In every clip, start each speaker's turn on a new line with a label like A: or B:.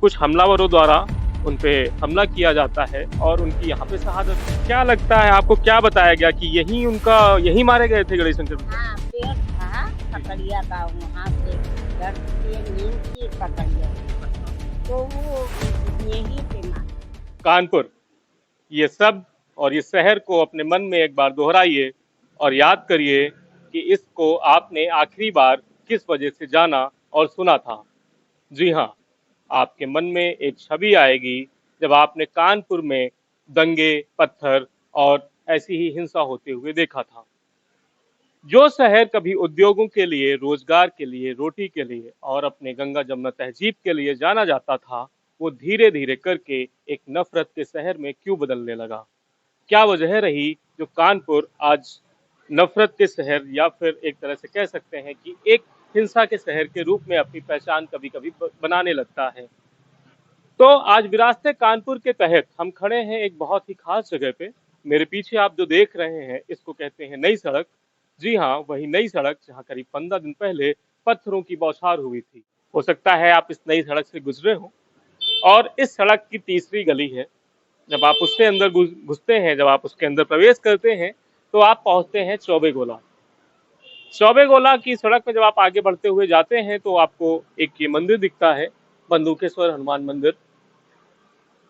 A: कुछ हमलावरों द्वारा उन पे हमला किया जाता है और उनकी यहाँ पे शहादत। क्या लगता है आपको, क्या बताया गया कि यहीं मारे गए थे गणेश शंकर?
B: हाँ, पेड़ था पकड़िया का, वहाँ से घर से नींद की पकड़िया तो वो यहीं पे मारा।
A: कानपुर, ये सब और ये शहर को अपने मन में एक बार दोहराइए और याद करिए कि इसको आपने आखिरी बार किस वजह से जाना और सुना था। जी हाँ, आपके मन में एक छवि आएगी जब आपने कानपुर में दंगे, पत्थर और ऐसी ही हिंसा होते हुए देखा था। जो शहर कभी उद्योगों के लिए, रोजगार के लिए, रोटी के लिए और अपने गंगा जमुना तहजीब के लिए जाना जाता था, वो धीरे धीरे करके एक नफरत के शहर में क्यों बदलने लगा? क्या वजह रही जो कानपुर आज नफरत के शहर या फिर एक तरह से कह सकते हैं कि एक हिंसा के शहर के रूप में अपनी पहचान कभी कभी बनाने लगता है? तो आज विरासत कानपुर के तहत हम खड़े हैं एक बहुत ही खास जगह पे। मेरे पीछे आप जो देख रहे हैं इसको कहते हैं नई सड़क। जी हाँ, वही नई सड़क जहाँ करीब 15 दिन पहले पत्थरों की बौछार हुई थी। हो सकता है आप इस नई सड़क से गुजरे हो और इस सड़क की तीसरी गली है। जब आप उसके अंदर घुसते हैं, जब आप उसके अंदर प्रवेश करते हैं तो आप पहुंचते हैं चौबे गोला। चौबे गोला की सड़क में जब आप आगे बढ़ते हुए जाते हैं तो आपको एक ये मंदिर दिखता है, बंदूकेश्वर हनुमान मंदिर।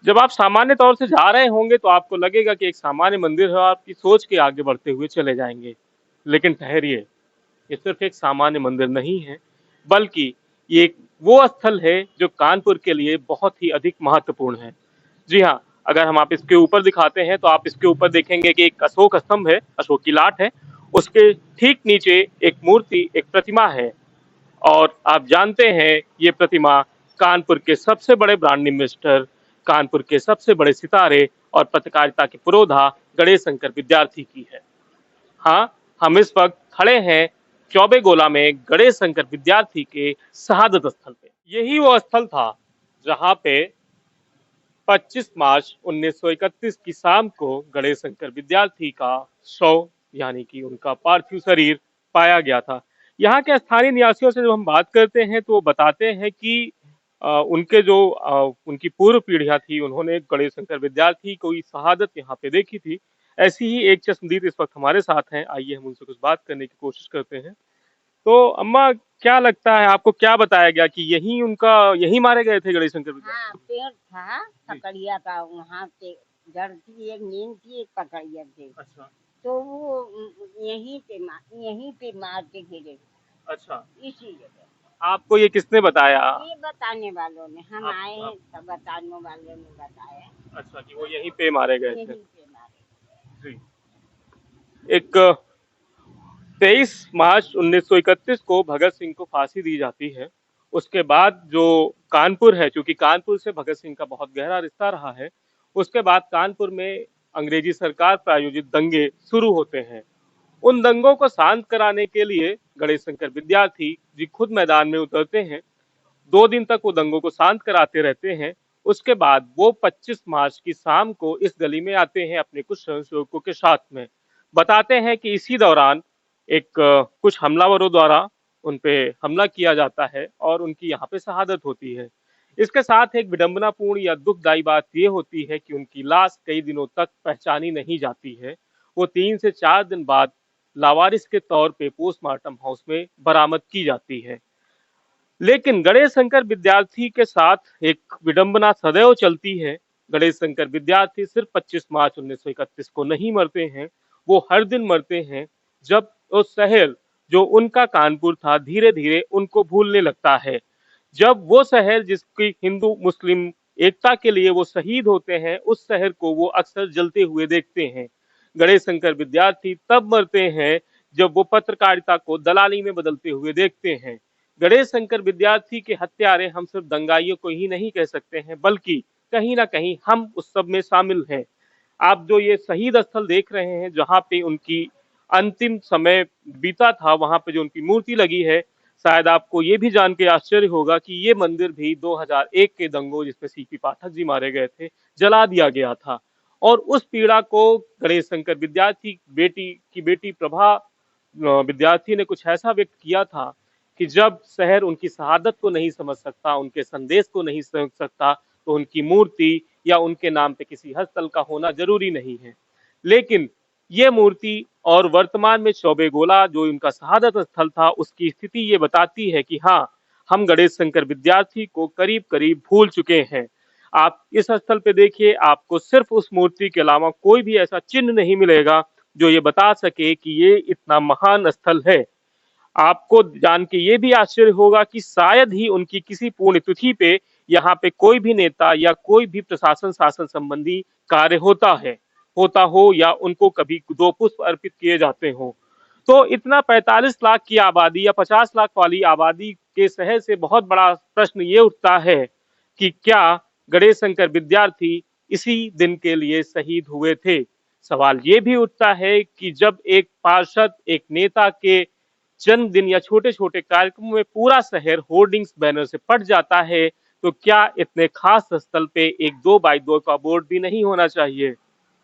A: जब आप सामान्य तौर से जा रहे होंगे तो आपको लगेगा कि एक सामान्य मंदिर है, आपकी सोच के आगे बढ़ते हुए चले जाएंगे। लेकिन ठहरिए, ये सिर्फ एक सामान्य मंदिर नहीं है, बल्कि ये एक वो स्थल है जो कानपुर के लिए बहुत ही अधिक महत्वपूर्ण है। जी हाँ, अगर हम आप इसके ऊपर दिखाते हैं तो आप इसके ऊपर देखेंगे कि एक अशोक स्तंभ है, अशोक की लाट है। उसके ठीक नीचे एक मूर्ति, एक प्रतिमा है। और आप जानते हैं ये प्रतिमा कानपुर के सबसे बड़े ब्रांड इन्वेस्टर, कानपुर के सबसे बड़े सितारे और पत्रकारिता के पुरोधा गणेश शंकर विद्यार्थी की है। हाँ, हम इस वक्त खड़े हैं चौबे गोला में गणेश शंकर विद्यार्थी के शहादत स्थल पे। यही वो स्थल था जहाँ पे 25 मार्च 1931 की शाम को गणेश शंकर विद्यार्थी का शव यानी कि उनका पार्थिव शरीर पाया गया था। यहाँ के स्थानीय निवासियों से जब हम बात करते हैं तो वो बताते हैं कि उनकी पूर्व पीढ़ियां थी, उन्होंने गणेश शंकर विद्यार्थी की शहादत यहाँ पे देखी थी। ऐसी ही एक चश्मदीद इस वक्त हमारे साथ हैं, आइए हम उनसे कुछ बात करने की कोशिश करते हैं। तो अम्मा, क्या लगता है आपको, क्या बताया गया कि यहीं मारे गए थे गणेश शंकर विद्यार्थी?
B: हाँ, पेड़ था पकड़िया का, वहाँ से घर थी, एक नींद की, एक पकड़िया थी
A: अच्छा
B: तो वो यहीं पे मार के गिरे
A: अच्छा,
B: इसी जगह।
A: आपको ये किसने बताया?
B: ये बताने वालों ने, हम आए हैं
A: आप
B: सब बताने वालों ने बताया।
A: अच्छा, कि वो यहीं पे मारे गए
B: यहीं
A: थे।
B: पे मारे।
A: जी। एक 23 मार्च 1931 को भगत सिंह को फांसी दी जाती है। उसके बाद जो कानपुर है, क्योंकि कानपुर से भगत सिंह का बहुत गहरा रिश्ता रहा है, उसके बाद कानपुर में अंग्रेजी सरकार प्रायोजित दंगे शुरू होते हैं। उन दंगों को शांत कराने के लिए गणेश शंकर विद्यार्थी जी खुद मैदान में उतरते हैं। 2 दिन तक वो दंगों को शांत कराते रहते हैं। उसके बाद वो 25 मार्च की शाम को इस गली में आते हैं अपने कुछ स्वयंसेवकों के साथ में। बताते हैं कि इसी दौरान कुछ हमलावरों द्वारा उन पे हमला किया जाता है और उनकी यहाँ पे शहादत होती है। इसके साथ एक विडंबनापूर्ण या दुखदायी बात ये होती है कि उनकी लाश कई दिनों तक पहचानी नहीं जाती है। वो 3 से 4 दिन बाद लावारिस के तौर पे पोस्टमार्टम हाउस में बरामद की जाती है। लेकिन गणेश शंकर विद्यार्थी के साथ एक विडंबना सदैव चलती है। गणेश शंकर विद्यार्थी सिर्फ 25 मार्च 1931 को नहीं मरते हैं, वो हर दिन मरते हैं जब वो शहर जो उनका कानपुर था धीरे धीरे उनको भूलने लगता है। जब वो शहर जिसकी हिंदू मुस्लिम एकता के लिए वो शहीद होते हैं, उस शहर को वो अक्सर जलते हुए देखते हैं। गणेश शंकर विद्यार्थी तब मरते हैं जब वो पत्रकारिता को दलाली में बदलते हुए देखते हैं। गणेश शंकर विद्यार्थी के हत्यारे हम सिर्फ दंगाइयों को ही नहीं कह सकते हैं, बल्कि कहीं ना कहीं हम उस सब में शामिल हैं। आप जो ये शहीद स्थल देख रहे हैं जहाँ पे उनकी अंतिम समय बीता था, वहां पे जो उनकी मूर्ति लगी है, शायद आपको ये भी जान के आश्चर्य होगा कि ये मंदिर भी 2001 के दंगों जिसमें सीपी पाठक जी मारे गए थे, जला दिया गया था। और उस पीड़ा को गणेश शंकर विद्यार्थी की बेटी प्रभा विद्यार्थी ने कुछ ऐसा व्यक्त किया था कि जब शहर उनकी शहादत को नहीं समझ सकता, उनके संदेश को नहीं समझ सकता, तो उनकी मूर्ति या उनके नाम पे किसी हस्तल का होना जरूरी नहीं है। लेकिन ये मूर्ति और वर्तमान में चौबे गोला जो उनका शहादत स्थल था, उसकी स्थिति ये बताती है कि हाँ, हम गणेश शंकर विद्यार्थी को करीब करीब भूल चुके हैं। आप इस स्थल पे देखिए, आपको सिर्फ उस मूर्ति के अलावा कोई भी ऐसा चिन्ह नहीं मिलेगा जो ये बता सके कि ये इतना महान स्थल है। आपको जान के ये भी आश्चर्य होगा कि शायद ही उनकी किसी पुण्यतिथि पे यहाँ पे कोई भी नेता या कोई भी प्रशासन शासन संबंधी कार्य होता हो या उनको कभी दो पुष्प अर्पित किए जाते हो। तो इतना 45 लाख की आबादी या 50 लाख वाली आबादी के शहर से बहुत बड़ा प्रश्न ये उठता है कि क्या गणेश शंकर विद्यार्थी इसी दिन के लिए शहीद हुए थे। सवाल ये भी उठता है कि जब एक पार्षद, एक नेता के जन्मदिन या छोटे छोटे कार्यक्रमों में पूरा शहर होर्डिंग्स बैनर से पट जाता है, तो क्या इतने खास स्थल पे एक 2x2 का बोर्ड भी नहीं होना चाहिए।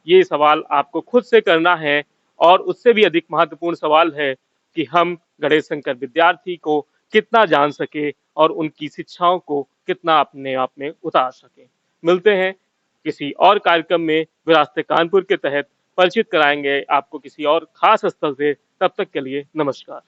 A: ये सवाल आपको खुद से करना है। और उससे भी अधिक महत्वपूर्ण सवाल है कि हम गणेश शंकर विद्यार्थी को कितना जान सके और उनकी शिक्षाओं को कितना अपने आप में उतार सके। मिलते हैं किसी और कार्यक्रम में। विरासत कानपुर के तहत परिचित कराएंगे आपको किसी और खास स्थल से। तब तक के लिए नमस्कार।